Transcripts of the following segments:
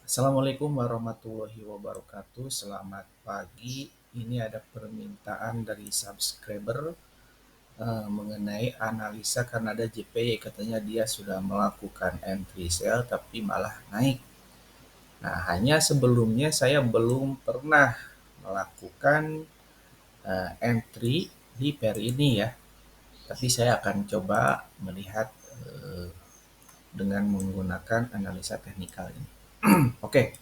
Assalamualaikum warahmatullahi wabarakatuh. Selamat pagi. Ini ada permintaan dari subscriber mengenai analisa karena ada JPY, katanya dia sudah melakukan entry sell tapi malah naik. Nah, hanya sebelumnya saya belum pernah melakukan entry di pair ini ya. Tapi saya akan coba melihat dengan menggunakan analisa teknikal ini. Oke.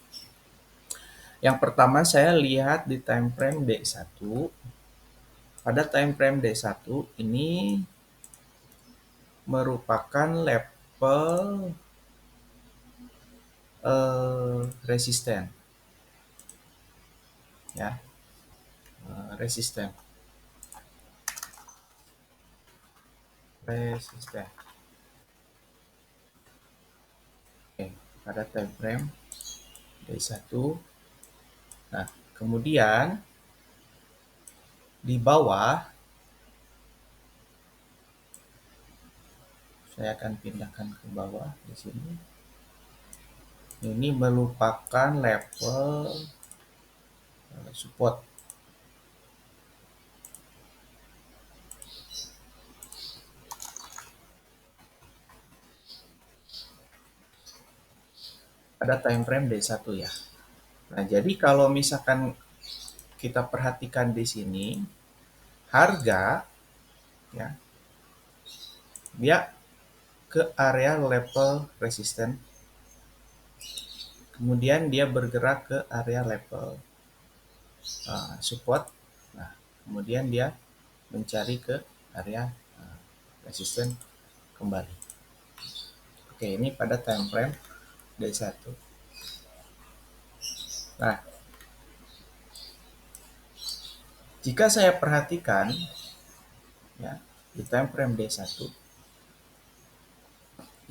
Yang pertama saya lihat di time frame D1. Pada time frame D1 ini merupakan level resisten ya, resisten. Oke, pada time frame D1. Nah, kemudian di bawah saya akan pindahkan ke bawah di sini. Ini merupakan level support. Pada time frame D1 ya. Nah, jadi kalau misalkan kita perhatikan di sini, harga ya, dia ke area level resisten, kemudian dia bergerak ke area level support. Nah, kemudian dia mencari ke area resisten kembali. Oke, ini pada time frame D1. Nah, jika saya perhatikan ya, di time frame D1,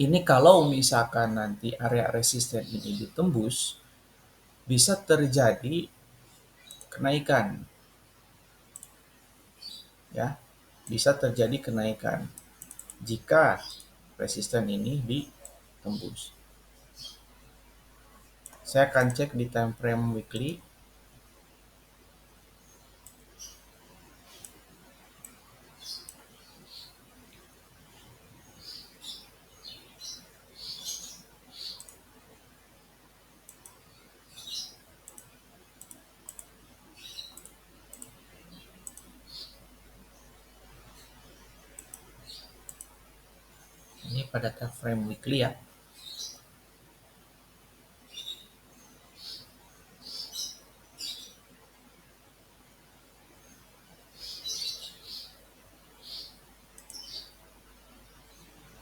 ini kalau misalkan nanti area resisten ini ditembus, bisa terjadi kenaikan ya, bisa terjadi kenaikan jika resisten ini ditembus. Saya akan cek di time frame weekly. Ini pada time frame weekly ya.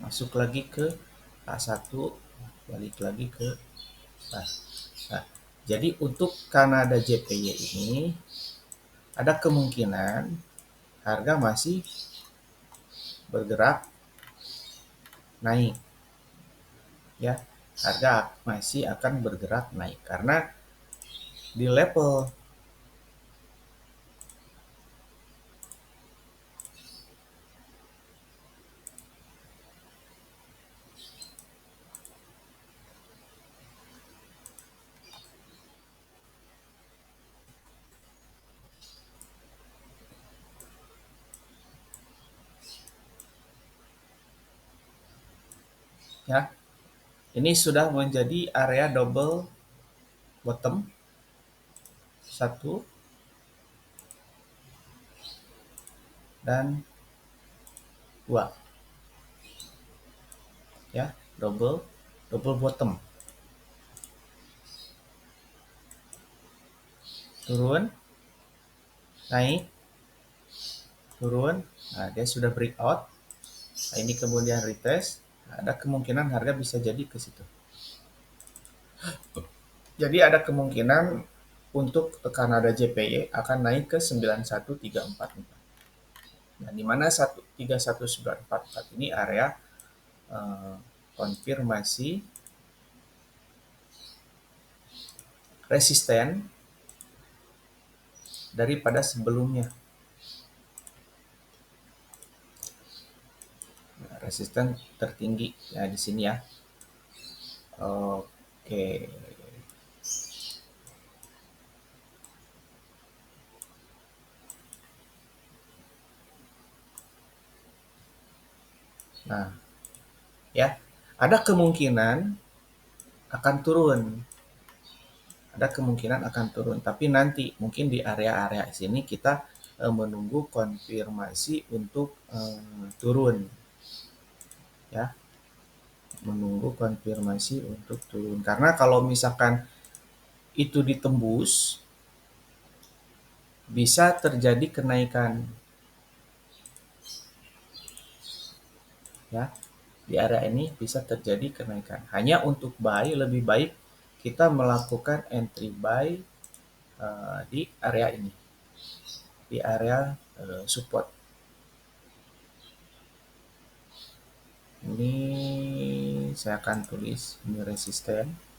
Masuk lagi ke A1, balik lagi ke A. Nah, jadi untuk Kanada JPY ini ada kemungkinan harga masih bergerak naik ya, harga masih akan bergerak naik karena di level ya, ini sudah menjadi area double bottom 1 dan 2 ya, double bottom, turun naik turun. Nah, dia sudah breakout. Nah, ini kemudian retest. Nah, ada kemungkinan harga bisa jadi ke situ. Jadi ada kemungkinan untuk Kanada JPY akan naik ke 91344. Nah, di mana 31944 ini area konfirmasi resisten daripada sebelumnya. Nah, resisten tertinggi ya di sini ya. Oke. Nah, ya, ada kemungkinan akan turun, ada kemungkinan akan turun. Tapi nanti mungkin di area-area sini kita menunggu konfirmasi untuk turun, ya, menunggu konfirmasi untuk turun. Karena kalau misalkan itu ditembus, bisa terjadi kenaikan, ya. Di area ini bisa terjadi kenaikan. Hanya untuk buy lebih baik kita melakukan entry buy di area ini, di area support. Ini saya akan tulis ini resisten.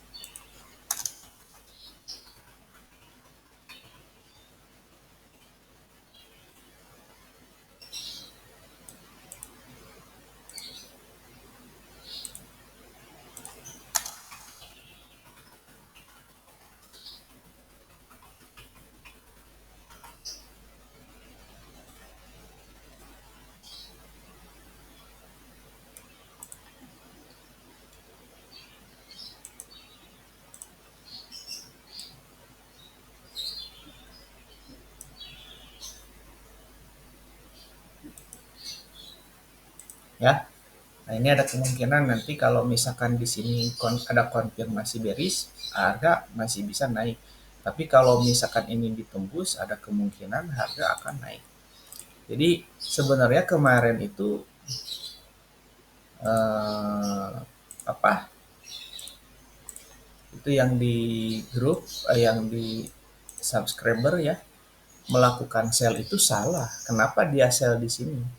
Ya. Nah, ini ada kemungkinan nanti kalau misalkan di sini ada konfirmasi bearish, harga masih bisa naik. Tapi kalau misalkan ini ditembus, ada kemungkinan harga akan naik. Jadi sebenarnya kemarin itu eh, apa? Itu yang di grup, yang di subscriber ya, melakukan sell itu salah. Kenapa dia sell di sini?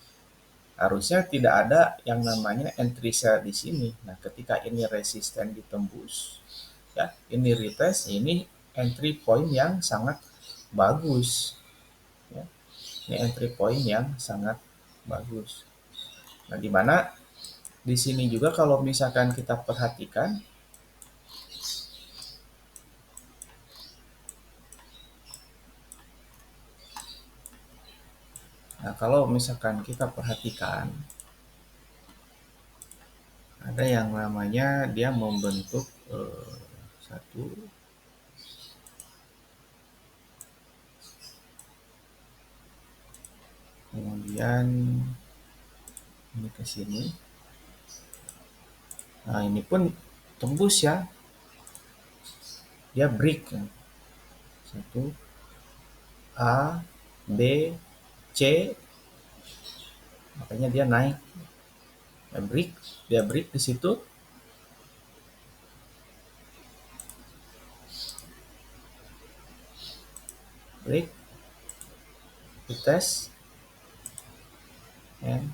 Harusnya tidak ada yang namanya entry sell di sini. Nah, ketika ini resisten ditembus, ya, ini retest, ini entry point yang sangat bagus, ya. Ini entry point yang sangat bagus. Nah, di mana di sini juga kalau misalkan kita perhatikan, nah kalau misalkan kita perhatikan, ada yang namanya dia membentuk satu, kemudian ini ke sini. Nah, ini pun tembus ya, dia break ya. Satu, A, B, C, makanya dia naik. Dia break di situ. Break, dites, and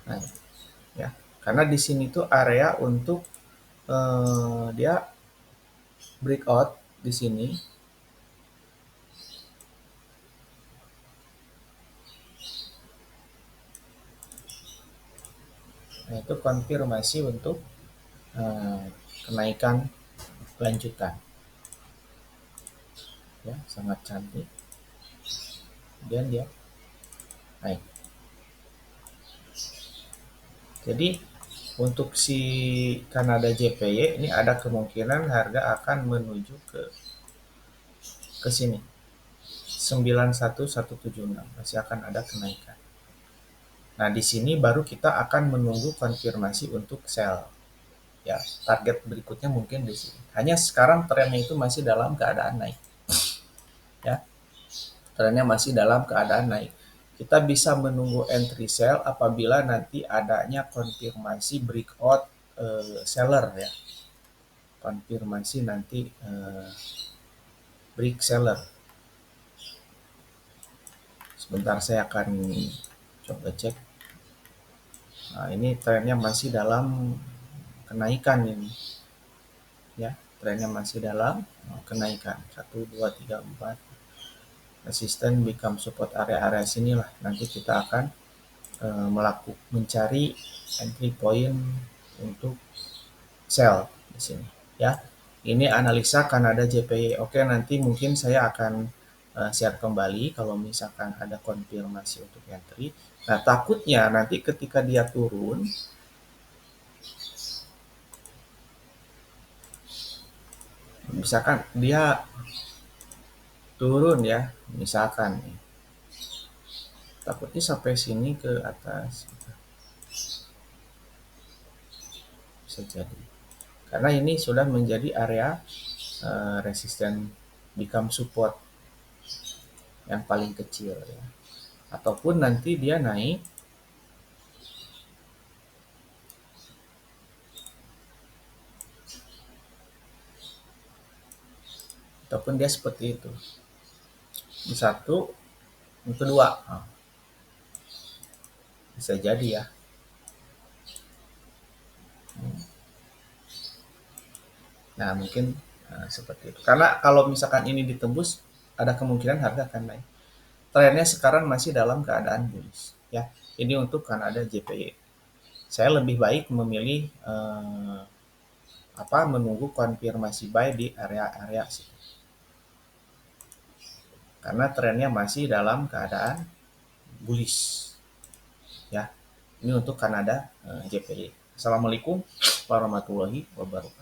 naik. Ya, karena di sini tuh area untuk dia breakout di sini. Nah, itu konfirmasi untuk eh, kenaikan lanjutan. Ya, sangat cantik. Kemudian dia naik. Jadi untuk si Kanada JPY ini ada kemungkinan harga akan menuju ke sini 91176, masih akan ada kenaikan. Nah, di sini baru kita akan menunggu konfirmasi untuk sell. Ya, target berikutnya mungkin di sini. Hanya sekarang trennya itu masih dalam keadaan naik. Ya, trennya masih dalam keadaan naik. Kita bisa menunggu entry sell apabila nanti adanya konfirmasi breakout seller ya. Konfirmasi nanti break seller. Sebentar saya akan coba cek. Nah, ini trennya masih dalam kenaikan ini. Ya, trennya masih dalam kenaikan. 1, 2, 3, 4. Resisten become support area-area sinilah. Nanti kita akan mencari entry point untuk sell di sini. Ya, ini analisa Kanada JPY. Oke, nanti mungkin saya akan share kembali kalau misalkan ada konfirmasi untuk entry. Nah, takutnya nanti ketika dia turun, misalkan dia turun ya, misalkan nih, takutnya sampai sini ke atas, bisa jadi. Karena ini sudah menjadi area resisten become support yang paling kecil ya. Ataupun nanti dia naik, ataupun dia seperti itu. Di satu, yang kedua, nah, bisa jadi ya. Nah, mungkin seperti itu. Karena kalau misalkan ini ditembus, ada kemungkinan harga akan naik. Trennya sekarang masih dalam keadaan bullish ya. Ini untuk Kanada JPY. Saya lebih baik memilih menunggu konfirmasi buy di area-area situ. Karena trennya masih dalam keadaan bullish ya. Ini untuk Kanada JPY. Assalamualaikum warahmatullahi wabarakatuh.